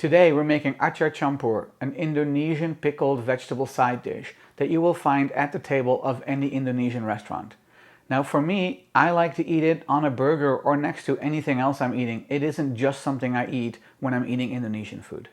Today we're making Atjar Tjampoer, an Indonesian pickled vegetable side dish that you will find at the table of any Indonesian restaurant. Now for me, I like to eat it on a burger or next to anything else I'm eating. It isn't just something I eat when I'm eating Indonesian food.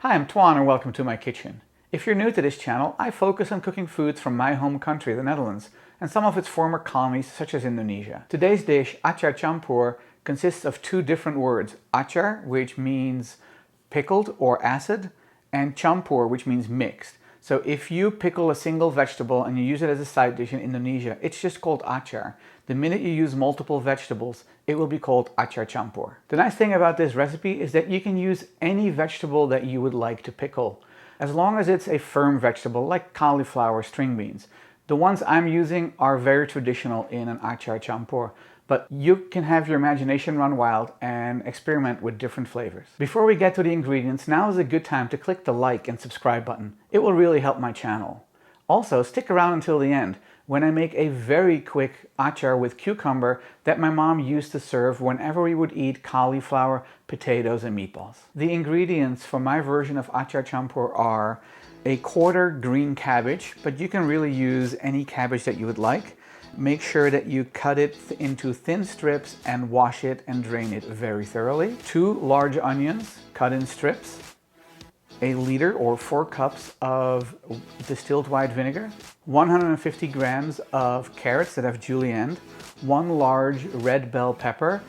Hi, I'm Twan and welcome to my kitchen. If you're new to this channel, I focus on cooking foods from my home country, the Netherlands, and some of its former colonies such as Indonesia. Today's dish, Atjar Tjampoer, consists of two different words, Atjar, which means pickled or acid, and Tjampoer, which means mixed. So if you pickle a single vegetable and you use it as a side dish in Indonesia, it's just called Atjar. The minute you use multiple vegetables, it will be called Atjar Tjampoer. The nice thing about this recipe is that you can use any vegetable that you would like to pickle, as long as it's a firm vegetable like cauliflower, string beans. The ones I'm using are very traditional in an Atjar Tjampoer, but you can have your imagination run wild and experiment with different flavors. Before we get to the ingredients, now is a good time to click the like and subscribe button. It will really help my channel. Also, stick around until the end when I make a very quick atjar with cucumber that my mom used to serve whenever we would eat cauliflower, potatoes, and meatballs. The ingredients for my version of Atjar Tjampoer are a quarter green cabbage, but you can really use any cabbage that you would like. Make sure that you cut it into thin strips and wash it and drain it very thoroughly. 2 large onions cut in strips. A liter or 4 cups of distilled white vinegar, 150 grams of carrots that have julienne, 1 large red bell pepper.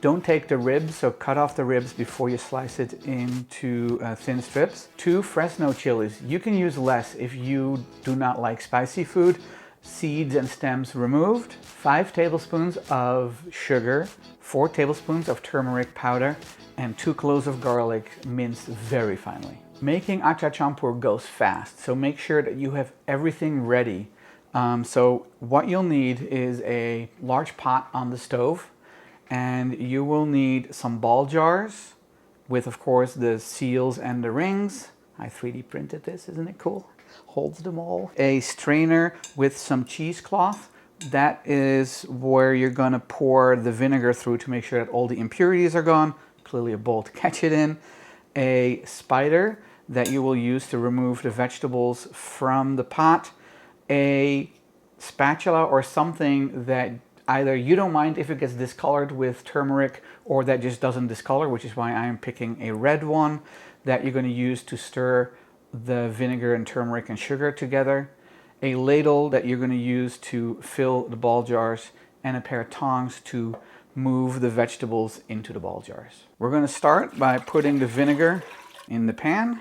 Don't take the ribs, so cut off the ribs before you slice it into thin strips. 2 Fresno chilies. You can use less if you do not like spicy food. Seeds and stems removed. 5 tablespoons of sugar, 4 tablespoons of turmeric powder, and 2 cloves of garlic minced very finely. Making Atjar Tjampoer goes fast, so make sure that you have everything ready. So what you'll need is a large pot on the stove, and you will need some ball jars with, of course, the seals and the rings. I 3D printed this, isn't it cool? Holds them all. A strainer with some cheesecloth. That is where you're gonna pour the vinegar through to make sure that all the impurities are gone. Clearly a bowl to catch it in. A spider that you will use to remove the vegetables from the pot. A spatula or something that either you don't mind if it gets discolored with turmeric or that just doesn't discolor, which is why I am picking a red one that you're going to use to stir the vinegar and turmeric and sugar together. A ladle that you're going to use to fill the ball jars, and a pair of tongs to move the vegetables into the ball jars. We're going to start by putting the vinegar in the pan,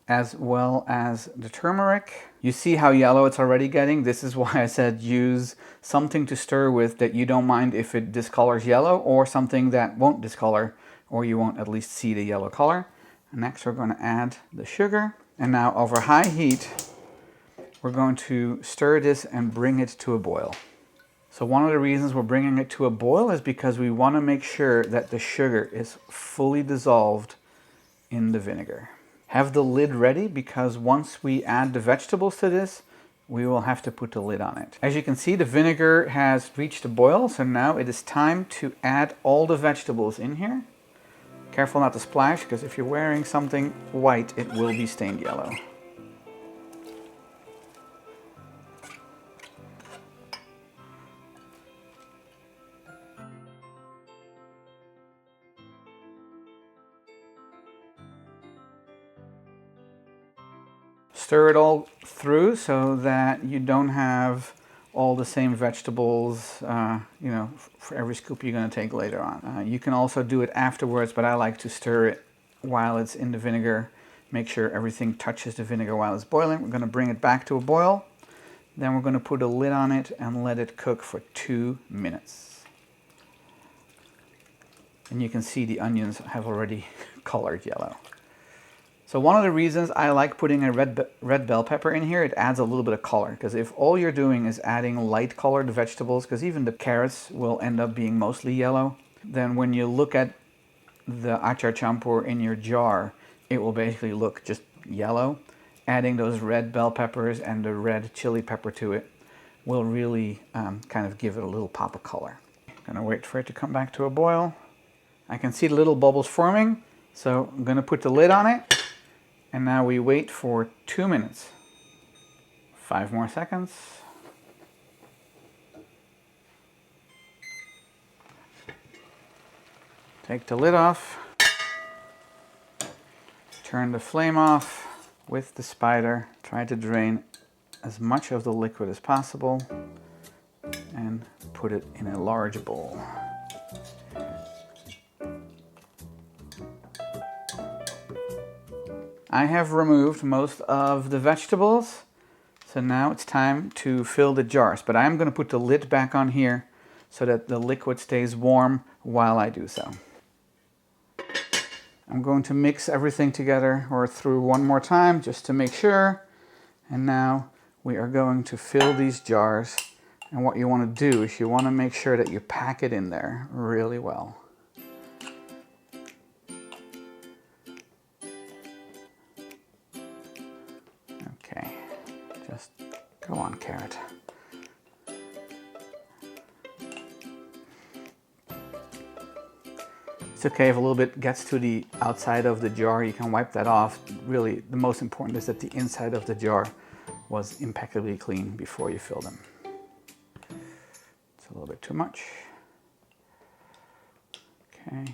as well as the turmeric. You see how yellow it's already getting? This is why I said use something to stir with that you don't mind if it discolors yellow, or something that won't discolor, or you won't at least see the yellow color. And next we're going to add the sugar. And now over high heat, we're going to stir this and bring it to a boil. So one of the reasons we're bringing it to a boil is because we want to make sure that the sugar is fully dissolved in the vinegar. Have the lid ready, because once we add the vegetables to this, we will have to put the lid on it. As you can see, the vinegar has reached a boil, so now it is time to add all the vegetables in here. Careful not to splash, because if you're wearing something white, it will be stained yellow. Stir it all through so that you don't have all the same vegetables, for every scoop you're going to take later on. You can also do it afterwards, but I like to stir it while it's in the vinegar. Make sure everything touches the vinegar while it's boiling. We're going to bring it back to a boil. Then we're going to put a lid on it and let it cook for 2 minutes. And you can see the onions have already colored yellow. So one of the reasons I like putting a red bell pepper in here, it adds a little bit of color. Because if all you're doing is adding light colored vegetables, because even the carrots will end up being mostly yellow, then when you look at the Atjar Tjampoer in your jar, it will basically look just yellow. Adding those red bell peppers and the red chili pepper to it will really kind of give it a little pop of color. I'm gonna wait for it to come back to a boil. I can see the little bubbles forming, so I'm gonna put the lid on it, and now we wait for 2 minutes. 5 more seconds. Take the lid off. Turn the flame off with the spider. Try to drain as much of the liquid as possible and put it in a large bowl. I have removed most of the vegetables, so now it's time to fill the jars, but I'm going to put the lid back on here so that the liquid stays warm while I do so. I'm going to mix everything together or through one more time just to make sure. And now we are going to fill these jars. And what you want to do is you want to make sure that you pack it in there really well. Okay, just go on, carrot. It's okay if a little bit gets to the outside of the jar, you can wipe that off. Really, the most important is that the inside of the jar was impeccably clean before you fill them. It's a little bit too much. Okay.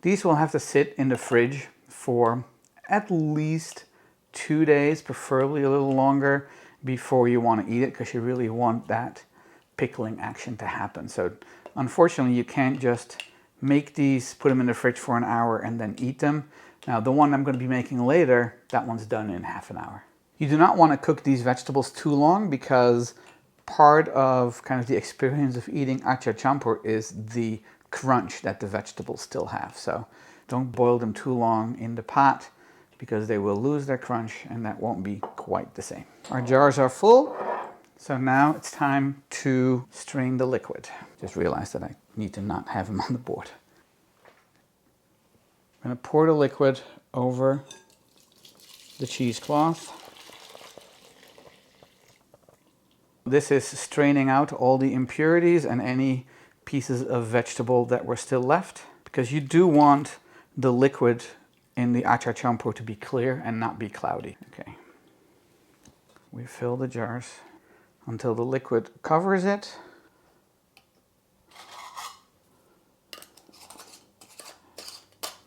These will have to sit in the fridge for at least 2 days, preferably a little longer, before you want to eat it, because you really want that pickling action to happen. So unfortunately you can't just make these, put them in the fridge for an hour and then eat them. Now the one I'm going to be making later, that one's done in half an hour. You do not want to cook these vegetables too long, because part of kind of the experience of eating Atjar Tjampoer is the crunch that the vegetables still have. So don't boil them too long in the pot, because they will lose their crunch and that won't be quite the same. Our jars are full. So now it's time to strain the liquid. Just realized that I need to not have them on the board. I'm going to pour the liquid over the cheesecloth. This is straining out all the impurities and any pieces of vegetable that were still left, because you do want the liquid in the Atjar Tjampoer to be clear and not be cloudy. Okay. We fill the jars until the liquid covers it.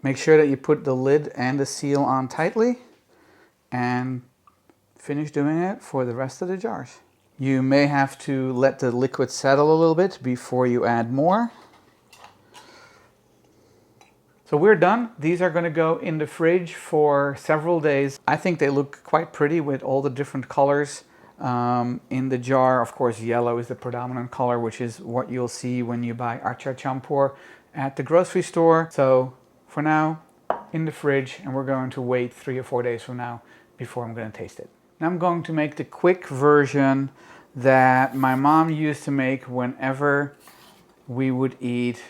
Make sure that you put the lid and the seal on tightly, and finish doing it for the rest of the jars. You may have to let the liquid settle a little bit before you add more. So we're done. These are going to go in the fridge for several days. I think they look quite pretty with all the different colors in the jar. Of course, yellow is the predominant color, which is what you'll see when you buy Atjar Tjampoer at the grocery store. So for now, in the fridge, and we're going to wait 3 or 4 days from now before I'm going to taste it. Now I'm going to make the quick version that my mom used to make whenever we would eat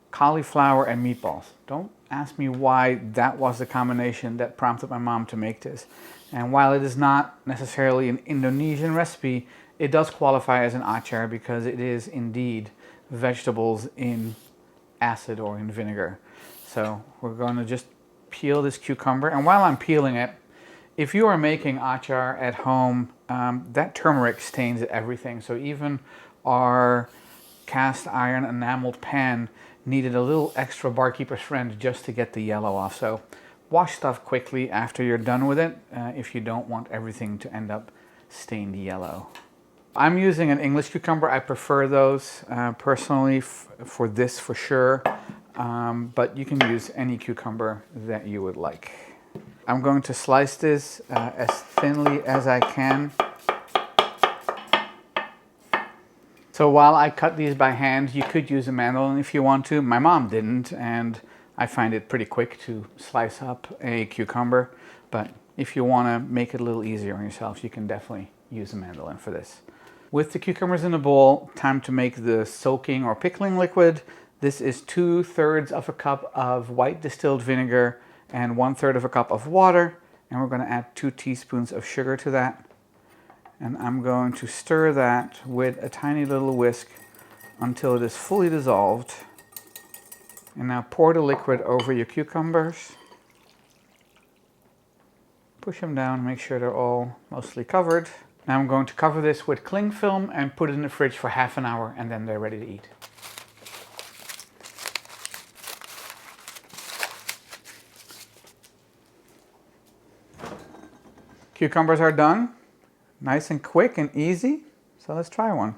cauliflower and meatballs. Don't ask me why that was the combination that prompted my mom to make this. And while it is not necessarily an Indonesian recipe, it does qualify as an achar because it is indeed vegetables in acid or in vinegar. So we're going to just peel this cucumber. And while I'm peeling it, if you are making achar at home, that turmeric stains everything. So even our cast iron enameled pan needed a little extra barkeeper's friend just to get the yellow off. So wash stuff quickly after you're done with it if you don't want everything to end up stained yellow. I'm using an English cucumber. I prefer those personally for this for sure, but you can use any cucumber that you would like. I'm going to slice this as thinly as I can. So while I cut these by hand, you could use a mandolin if you want to. My mom didn't, and I find it pretty quick to slice up a cucumber. But if you want to make it a little easier on yourself, you can definitely use a mandolin for this. With the cucumbers in the bowl, time to make the soaking or pickling liquid. This is 2/3 of a cup of white distilled vinegar and 1/3 of a cup of water. And we're going to add 2 teaspoons of sugar to that. And I'm going to stir that with a tiny little whisk until it is fully dissolved. And now pour the liquid over your cucumbers. Push them down, make sure they're all mostly covered. Now I'm going to cover this with cling film and put it in the fridge for half an hour, and then they're ready to eat. Cucumbers are done. Nice and quick and easy. So let's try one.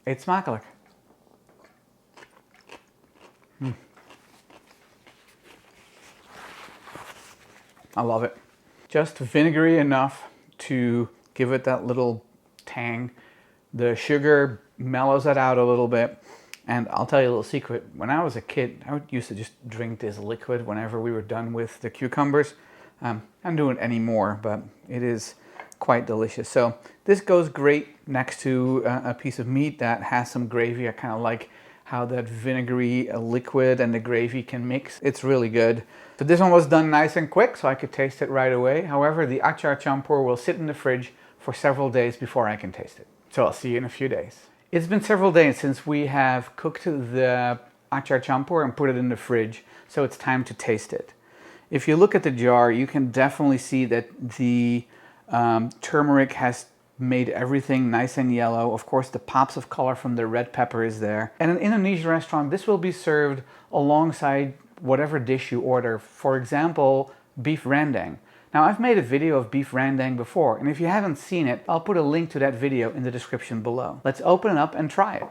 Eet smakelijk. I love it. Just vinegary enough to give it that little tang. The sugar mellows it out a little bit. And I'll tell you a little secret. When I was a kid, I used to just drink this liquid whenever we were done with the cucumbers. I don't do it anymore, but it is quite delicious. So this goes great next to a piece of meat that has some gravy. I kind of like how that vinegary liquid and the gravy can mix. It's really good. So this one was done nice and quick, so I could taste it right away. However, the Atjar Tjampoer will sit in the fridge for several days before I can taste it. So I'll see you in a few days. It's been several days since we have cooked the Atjar Tjampoer and put it in the fridge, so it's time to taste it. If you look at the jar, you can definitely see that the turmeric has made everything nice and yellow. Of course, the pops of color from the red pepper is there. In an Indonesian restaurant, this will be served alongside whatever dish you order. For example, beef rendang. Now, I've made a video of beef rendang before, and if you haven't seen it, I'll put a link to that video in the description below. Let's open it up and try it.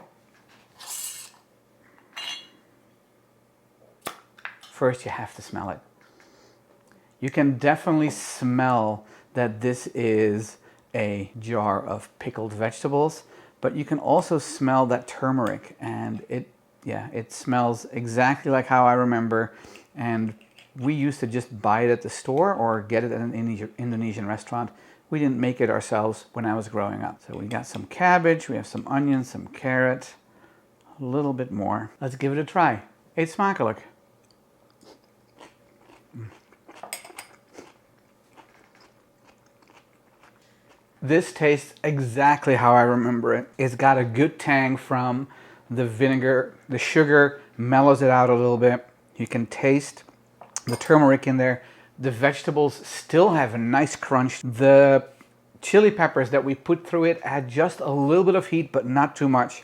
First, you have to smell it. You can definitely smell that this is a jar of pickled vegetables, but you can also smell that turmeric, and it smells exactly like how I remember. And we used to just buy it at the store or get it at an Indonesian restaurant. We didn't make it ourselves when I was growing up. So we got some cabbage, we have some onions, some carrot, a little bit more. Let's give it a try. Eet smakelijk. This tastes exactly how I remember it. It's got a good tang from the vinegar. The sugar mellows it out a little bit. You can taste the turmeric in there. The vegetables still have a nice crunch. The chili peppers that we put through it add just a little bit of heat, but not too much.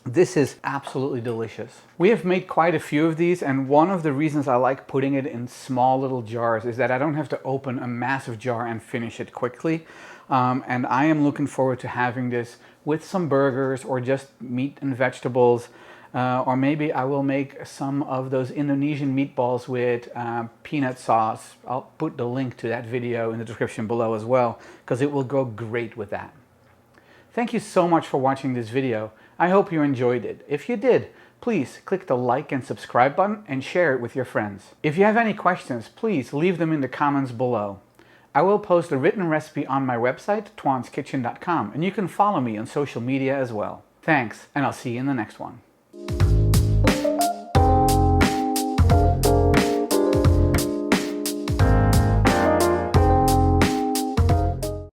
This is absolutely delicious. We have made quite a few of these, and one of the reasons I like putting it in small little jars is that I don't have to open a massive jar and finish it quickly. And I am looking forward to having this with some burgers or just meat and vegetables. Or maybe I will make some of those Indonesian meatballs with peanut sauce. I'll put the link to that video in the description below as well, because it will go great with that. Thank you so much for watching this video. I hope you enjoyed it. If you did, please click the like and subscribe button and share it with your friends. If you have any questions, please leave them in the comments below. I will post a written recipe on my website, twanskitchen.com, and you can follow me on social media as well. Thanks, and I'll see you in the next one.